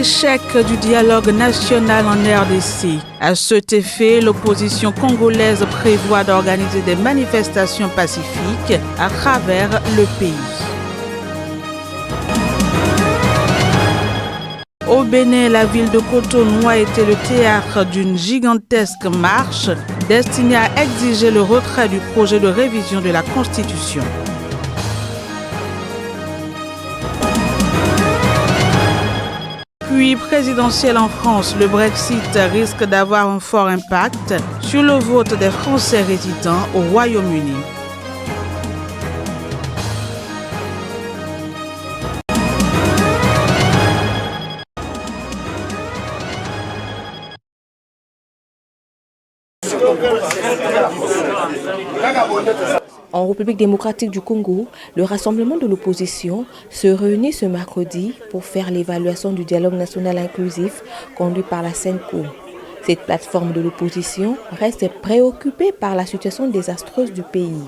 Échec du dialogue national en RDC. À cet effet, l'opposition congolaise prévoit d'organiser des manifestations pacifiques à travers le pays. Au Bénin, la ville de Cotonou a été le théâtre d'une gigantesque marche destinée à exiger le retrait du projet de révision de la Constitution. Puis présidentielle en France, le Brexit risque d'avoir un fort impact sur le vote des Français résidant au Royaume-Uni. En République démocratique du Congo, le rassemblement de l'opposition se réunit ce mercredi pour faire l'évaluation du dialogue national inclusif conduit par la CENCO. Cette plateforme de l'opposition reste préoccupée par la situation désastreuse du pays.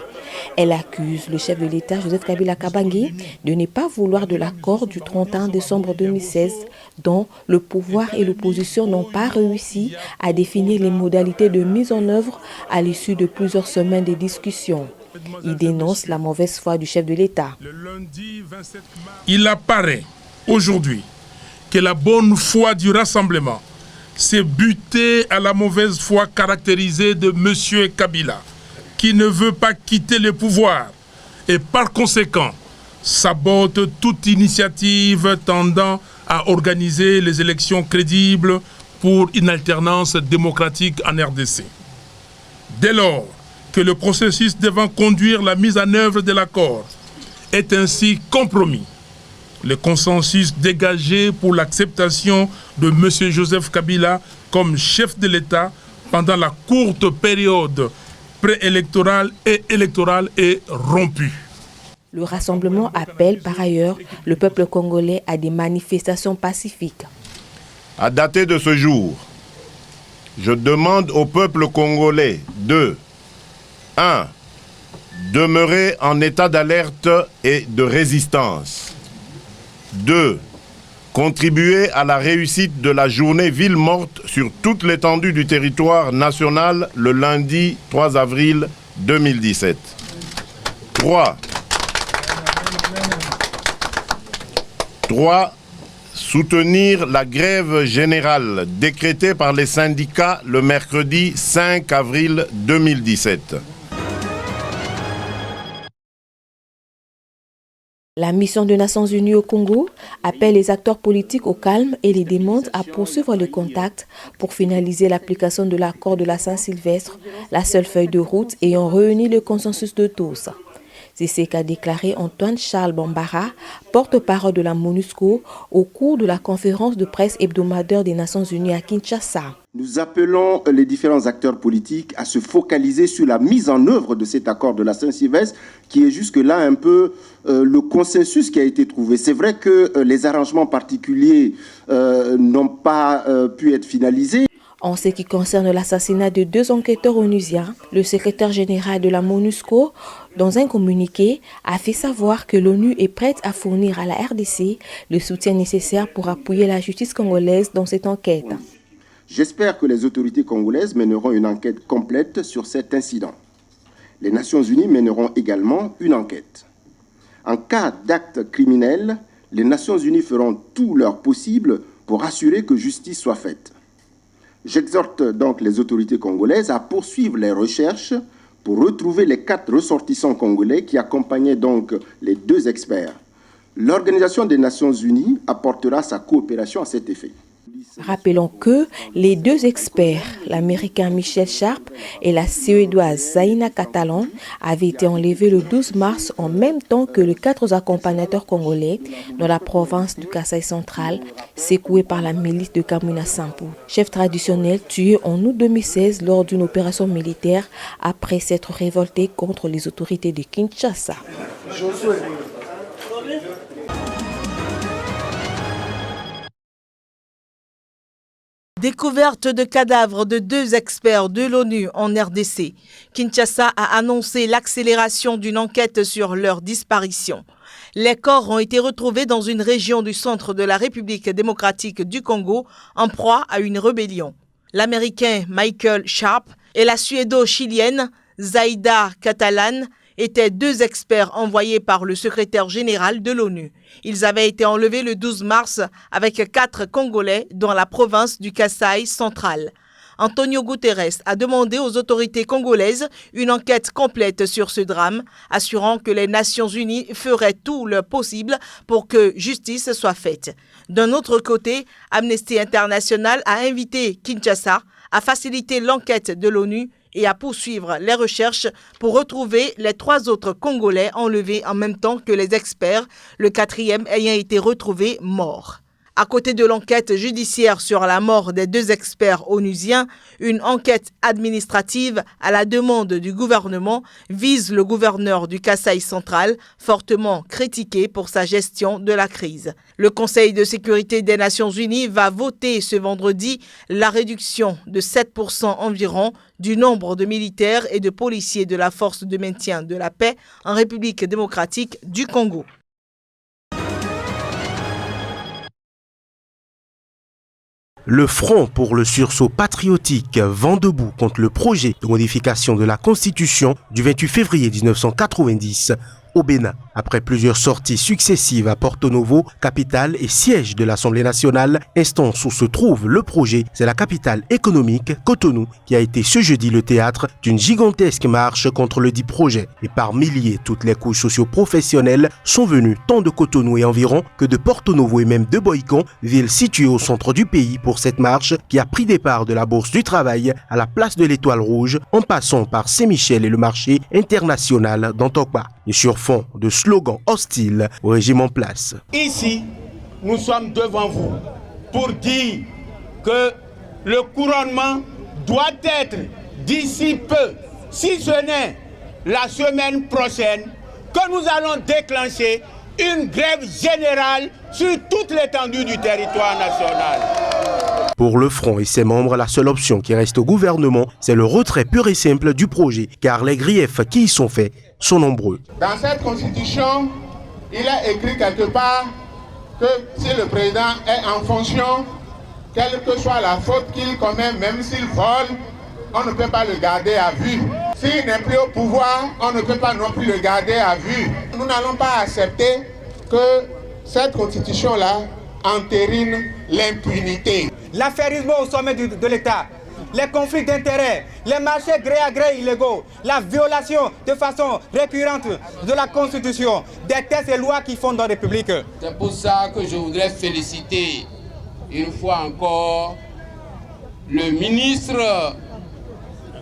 Elle accuse le chef de l'État, Joseph Kabila Kabange, de ne pas vouloir de l'accord du 31 décembre 2016 dont le pouvoir et l'opposition n'ont pas réussi à définir les modalités de mise en œuvre à l'issue de plusieurs semaines de discussions. Il dénonce la mauvaise foi du chef de l'État. Il apparaît aujourd'hui que la bonne foi du rassemblement s'est butée à la mauvaise foi caractérisée de M. Kabila, qui ne veut pas quitter le pouvoir et par conséquent sabote toute initiative tendant à organiser les élections crédibles pour une alternance démocratique en RDC. Dès lors que le processus devant conduire la mise en œuvre de l'accord est ainsi compromis, le consensus dégagé pour l'acceptation de M. Joseph Kabila comme chef de l'État pendant la courte période préélectorale et électorale est rompu. Le rassemblement appelle par ailleurs le peuple congolais à des manifestations pacifiques. À dater de ce jour, je demande au peuple congolais de 1. Demeurer en état d'alerte et de résistance. 2. Contribuer à la réussite de la journée ville morte sur toute l'étendue du territoire national le lundi 3 avril 2017. 3. Soutenir la grève générale décrétée par les syndicats le mercredi 5 avril 2017. La mission des Nations Unies au Congo appelle les acteurs politiques au calme et les demande à poursuivre les contacts pour finaliser l'application de l'accord de la Saint-Sylvestre, la seule feuille de route ayant réuni le consensus de tous. C'est ce qu'a déclaré Antoine Charles Bambara, porte-parole de la MONUSCO, au cours de la conférence de presse hebdomadaire des Nations Unies à Kinshasa. Nous appelons les différents acteurs politiques à se focaliser sur la mise en œuvre de cet accord de la Saint-Sylvestre, qui est jusque-là un peu le consensus qui a été trouvé. C'est vrai que les arrangements particuliers n'ont pas pu être finalisés. En ce qui concerne l'assassinat de 2 enquêteurs onusiens, le secrétaire général de la MONUSCO, dans un communiqué, a fait savoir que l'ONU est prête à fournir à la RDC le soutien nécessaire pour appuyer la justice congolaise dans cette enquête. J'espère que les autorités congolaises mèneront une enquête complète sur cet incident. Les Nations Unies mèneront également une enquête. En cas d'acte criminel, les Nations Unies feront tout leur possible pour assurer que justice soit faite. J'exhorte donc les autorités congolaises à poursuivre les recherches pour retrouver les 4 ressortissants congolais qui accompagnaient donc les 2 experts. L'Organisation des Nations Unies apportera sa coopération à cet effet. Rappelons que les 2 experts, l'américain Michel Sharp et la suédoise Zaina Catalan, avaient été enlevés le 12 mars en même temps que les 4 accompagnateurs congolais dans la province du Kasaï central, secoués par la milice de Kamwina Sampu, chef traditionnel tué en août 2016 lors d'une opération militaire après s'être révolté contre les autorités de Kinshasa. Découverte de cadavres de 2 experts de l'ONU en RDC. Kinshasa a annoncé l'accélération d'une enquête sur leur disparition. Les corps ont été retrouvés dans une région du centre de la République démocratique du Congo en proie à une rébellion. L'Américain Michael Sharp et la Suédo-Chilienne Zaida Catalan étaient 2 experts envoyés par le secrétaire général de l'ONU. Ils avaient été enlevés le 12 mars avec 4 Congolais dans la province du Kasaï central. Antonio Guterres a demandé aux autorités congolaises une enquête complète sur ce drame, assurant que les Nations Unies feraient tout le possible pour que justice soit faite. D'un autre côté, Amnesty International a invité Kinshasa à faciliter l'enquête de l'ONU et à poursuivre les recherches pour retrouver les 3 autres Congolais enlevés en même temps que les experts, le 4e ayant été retrouvé mort. À côté de l'enquête judiciaire sur la mort des 2 experts onusiens, une enquête administrative à la demande du gouvernement vise le gouverneur du Kasaï central, fortement critiqué pour sa gestion de la crise. Le Conseil de sécurité des Nations Unies va voter ce vendredi la réduction de 7% environ du nombre de militaires et de policiers de la force de maintien de la paix en République démocratique du Congo. Le Front pour le sursaut patriotique vent debout contre le projet de modification de la Constitution du 28 février 1990 au Bénin. Après plusieurs sorties successives à Porto Novo, capitale et siège de l'Assemblée nationale, instance où se trouve le projet, c'est la capitale économique, Cotonou, qui a été ce jeudi le théâtre d'une gigantesque marche contre le dit projet. Et par milliers, toutes les couches socio-professionnelles sont venues tant de Cotonou et environ que de Porto Novo et même de Boïcon, ville située au centre du pays pour cette marche qui a pris départ de la Bourse du Travail à la place de l'Étoile Rouge en passant par Saint-Michel et le marché international d'Antokpa. Et sur fond de slogans hostiles au régime en place. Ici, nous sommes devant vous pour dire que le couronnement doit être d'ici peu, si ce n'est la semaine prochaine, que nous allons déclencher une grève générale sur toute l'étendue du territoire national. Pour le Front et ses membres, la seule option qui reste au gouvernement, c'est le retrait pur et simple du projet, car les griefs qui y sont faits sont nombreux. Dans cette constitution, il est écrit quelque part que si le président est en fonction, quelle que soit la faute qu'il commet, même s'il vole, on ne peut pas le garder à vue. S'il n'est plus au pouvoir, on ne peut pas non plus le garder à vue. Nous n'allons pas accepter que cette constitution-là entérine l'impunité. L'affairisme au sommet de l'État, les conflits d'intérêts, les marchés gré à gré illégaux, la violation de façon récurrente de la Constitution, des textes et lois qui fondent dans la République. C'est pour ça que je voudrais féliciter une fois encore le ministre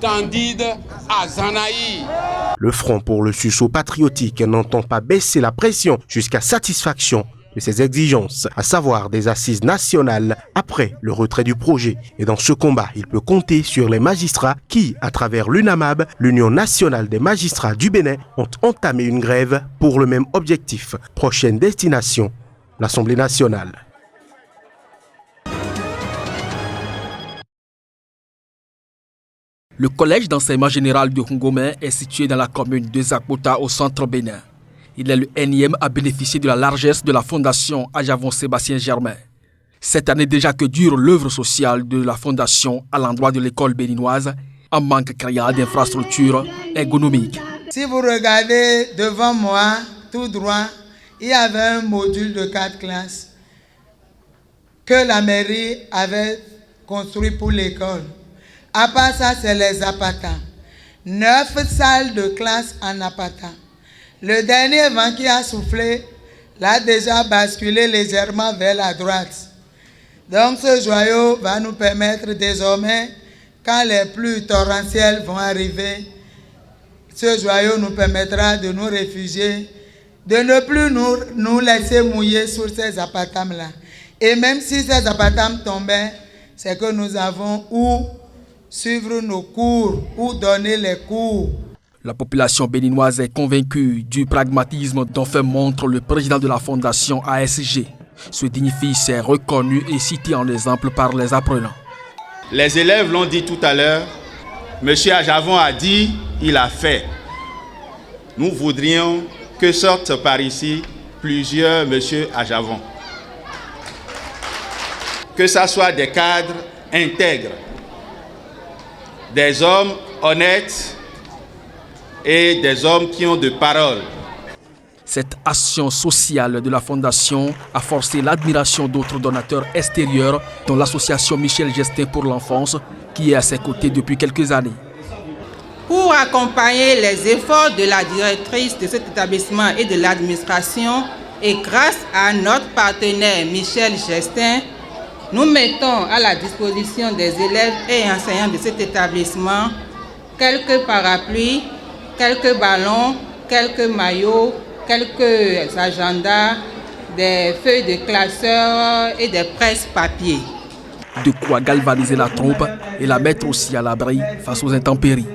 Candide Azanaï. Le Front pour le sursaut patriotique n'entend pas baisser la pression jusqu'à satisfaction de ses exigences, à savoir des assises nationales après le retrait du projet. Et dans ce combat, il peut compter sur les magistrats qui, à travers l'UNAMAB, l'Union nationale des magistrats du Bénin, ont entamé une grève pour le même objectif. Prochaine destination, l'Assemblée nationale. Le collège d'enseignement général de Ngomé est situé dans la commune de Zakpota au centre Bénin. Il est le 1e à bénéficier de la largesse de la fondation Ajavon Sébastien Germain. Cette année déjà que dure l'œuvre sociale de la fondation à l'endroit de l'école béninoise, en manque criant d'infrastructures ergonomiques. Si vous regardez devant moi, tout droit, il y avait un module de 4 classes que la mairie avait construit pour l'école. À part ça, c'est les apatas. 9 salles de classe en apata. Le dernier vent qui a soufflé l'a déjà basculé légèrement vers la droite. Donc ce joyau va nous permettre désormais, quand les pluies torrentielles vont arriver, ce joyau nous permettra de nous réfugier, de ne plus nous laisser mouiller sur ces apatams-là. Et même si ces apatams tombaient, c'est que nous avons où suivre nos cours, où donner les cours. La population béninoise est convaincue du pragmatisme dont fait montre le président de la fondation ASG. Ce dignifice est reconnu et cité en exemple par les apprenants. Les élèves l'ont dit tout à l'heure, M. Ajavon a dit, il a fait. Nous voudrions que sortent par ici plusieurs monsieur Ajavon. Que ce soit des cadres intègres, des hommes honnêtes et des hommes qui ont de parole. Cette action sociale de la Fondation a forcé l'admiration d'autres donateurs extérieurs, dont l'association Michel Gestin pour l'enfance, qui est à ses côtés depuis quelques années. Pour accompagner les efforts de la directrice de cet établissement et de l'administration, et grâce à notre partenaire Michel Gestin, nous mettons à la disposition des élèves et enseignants de cet établissement quelques parapluies, quelques ballons, quelques maillots, quelques agendas, des feuilles de classeurs et des presses papier. De quoi galvaniser la troupe et la mettre aussi à l'abri face aux intempéries.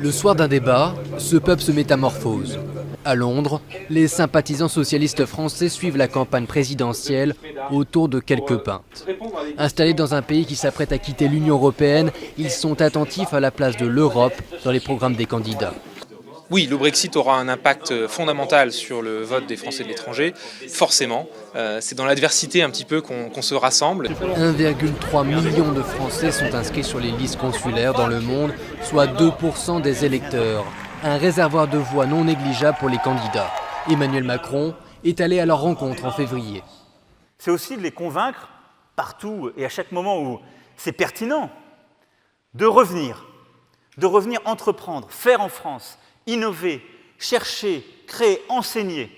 Le soir d'un débat, ce peuple se métamorphose. À Londres, les sympathisants socialistes français suivent la campagne présidentielle autour de quelques pintes. Installés dans un pays qui s'apprête à quitter l'Union européenne, ils sont attentifs à la place de l'Europe dans les programmes des candidats. Oui, le Brexit aura un impact fondamental sur le vote des Français de l'étranger, forcément. C'est dans l'adversité un petit peu qu'on se rassemble. 1,3 million de Français sont inscrits sur les listes consulaires dans le monde, soit 2% des électeurs. Un réservoir de voix non négligeable pour les candidats. Emmanuel Macron est allé à leur rencontre en février. C'est aussi de les convaincre partout et à chaque moment où c'est pertinent de revenir entreprendre, faire en France, innover, chercher, créer, enseigner.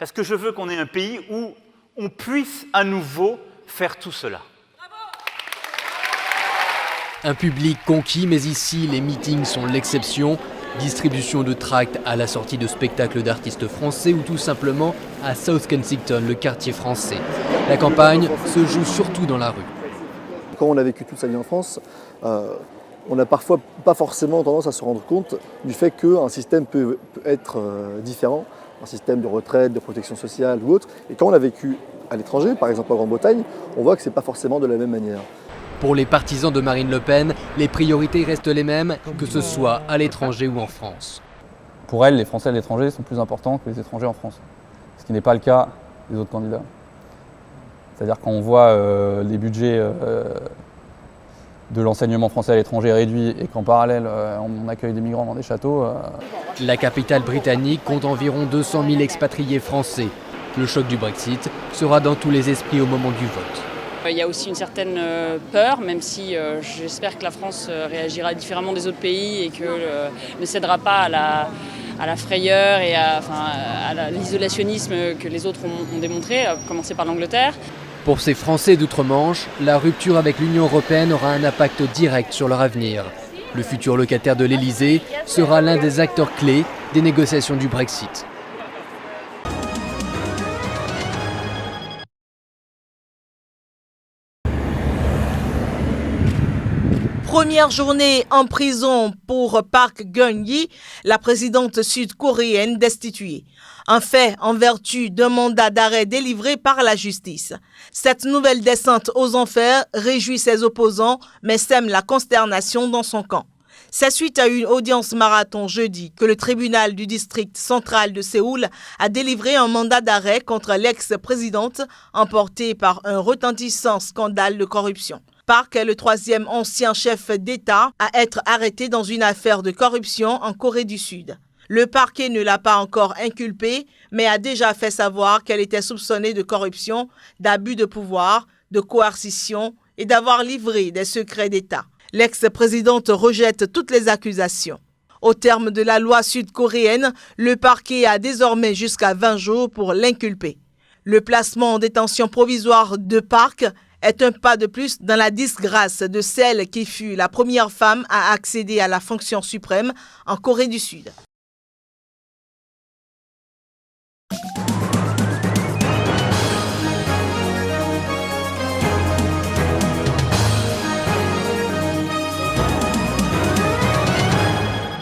Parce que je veux qu'on ait un pays où on puisse à nouveau faire tout cela. Un public conquis, mais ici, les meetings sont l'exception. Distribution de tracts à la sortie de spectacles d'artistes français ou tout simplement à South Kensington, le quartier français. La campagne se joue surtout dans la rue. Quand on a vécu toute sa vie en France, on n'a parfois pas forcément tendance à se rendre compte du fait qu'un système peut être différent, un système de retraite, de protection sociale ou autre. Et quand on a vécu à l'étranger, par exemple en Grande-Bretagne, on voit que ce n'est pas forcément de la même manière. Pour les partisans de Marine Le Pen, les priorités restent les mêmes, que ce soit à l'étranger ou en France. Pour elle, les Français à l'étranger sont plus importants que les étrangers en France, ce qui n'est pas le cas des autres candidats. C'est-à-dire quand on voit les budgets de l'enseignement français à l'étranger réduits et qu'en parallèle, on accueille des migrants dans des châteaux. La capitale britannique compte environ 200 000 expatriés français. Le choc du Brexit sera dans tous les esprits au moment du vote. Il y a aussi une certaine peur, même si j'espère que la France réagira différemment des autres pays et que ne cédera pas à la frayeur et à l'isolationnisme que les autres ont démontré, à commencer par l'Angleterre. Pour ces Français d'outre-Manche, la rupture avec l'Union européenne aura un impact direct sur leur avenir. Le futur locataire de l'Elysée sera l'un des acteurs clés des négociations du Brexit. Première journée en prison pour Park Geun-hye, la présidente sud-coréenne destituée. Un fait en vertu d'un mandat d'arrêt délivré par la justice. Cette nouvelle descente aux enfers réjouit ses opposants, mais sème la consternation dans son camp. C'est suite à une audience marathon jeudi que le tribunal du district central de Séoul a délivré un mandat d'arrêt contre l'ex-présidente emporté par un retentissant scandale de corruption. Park est le troisième ancien chef d'État à être arrêté dans une affaire de corruption en Corée du Sud. Le parquet ne l'a pas encore inculpée, mais a déjà fait savoir qu'elle était soupçonnée de corruption, d'abus de pouvoir, de coercition et d'avoir livré des secrets d'État. L'ex-présidente rejette toutes les accusations. Au terme de la loi sud-coréenne, le parquet a désormais jusqu'à 20 jours pour l'inculper. Le placement en détention provisoire de Park est un pas de plus dans la disgrâce de celle qui fut la première femme à accéder à la fonction suprême en Corée du Sud.